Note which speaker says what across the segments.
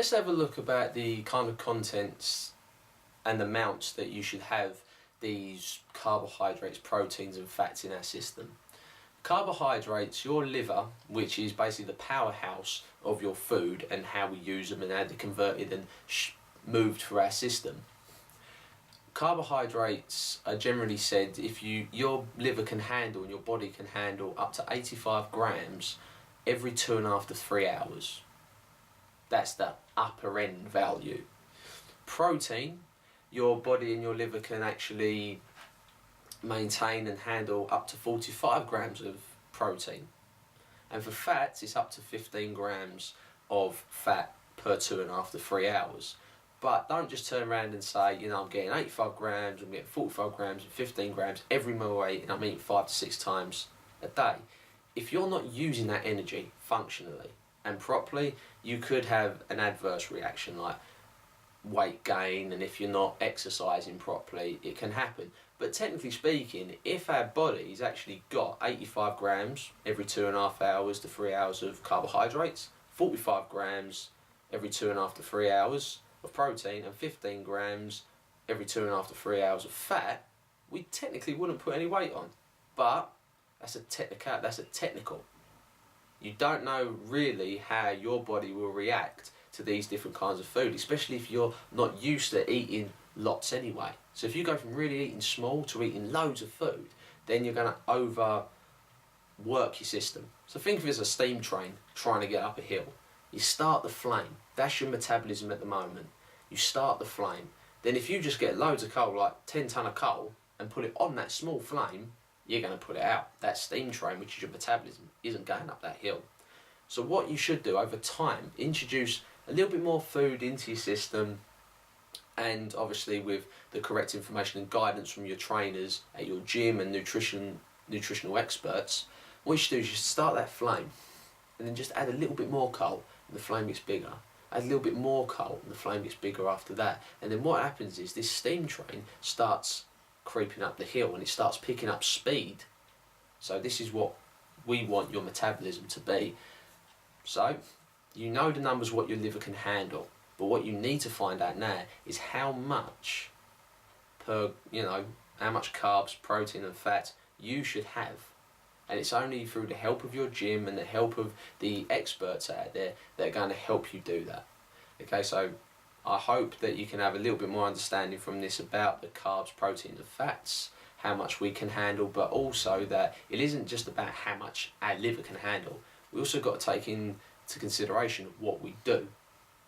Speaker 1: let's have a look about the kind of contents and amounts that you should have these carbohydrates, proteins and fats in our system. Carbohydrates, your liver, which is basically the powerhouse of your food and how we use them and how they're converted and moved through our system. Carbohydrates are generally said if your liver can handle and your body can handle up to 85 grams every 2.5 to 3 hours. That's the upper end value. Protein, your body and your liver can actually maintain and handle up to 45 grams of protein. And for fats, it's up to 15 grams of fat per 2.5 to 3 hours. But don't just turn around and say, I'm getting 85 grams, I'm getting 45 grams and 15 grams every meal I eat, and I'm eating 5 to 6 times a day. If you're not using that energy functionally and properly, you could have an adverse reaction like weight gain, and if you're not exercising properly, it can happen. But technically speaking, if our body's actually got 85 grams every 2.5 hours to 3 hours of carbohydrates, 45 grams every 2.5 to 3 hours of protein, and 15 grams every 2.5 to 3 hours of fat, we technically wouldn't put any weight on. But that's a technical. You don't know really how your body will react to these different kinds of food, especially if you're not used to eating lots anyway. So if you go from really eating small to eating loads of food, then you're going to overwork your system. So think of it as a steam train trying to get up a hill. You start the flame. That's your metabolism at the moment. You start the flame. Then if you just get loads of coal, like 10 tonne of coal, and put it on that small flame, you're going to put it out. That steam train, which is your metabolism, isn't going up that hill. So what you should do over time, introduce a little bit more food into your system, and obviously with the correct information and guidance from your trainers at your gym and nutritional experts, what you should do is just start that flame and then just add a little bit more coal and the flame gets bigger. Add a little bit more coal and the flame gets bigger after that. And then what happens is this steam train starts creeping up the hill and it starts picking up speed. So this is what we want your metabolism to be. So you know the numbers what your liver can handle, but what you need to find out now is how much how much carbs, protein and fat you should have. And it's only through the help of your gym and the help of the experts out there that are going to help you do that. Okay, so I hope that you can have a little bit more understanding from this about the carbs, proteins and fats, how much we can handle, but also that it isn't just about how much our liver can handle. We also got to take into consideration what we do,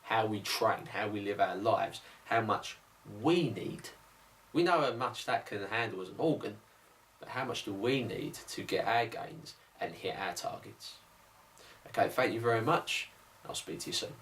Speaker 1: how we train, how we live our lives, how much we need. We know how much that can handle as an organ, but how much do we need to get our gains and hit our targets? Okay, thank you very much. I'll speak to you soon.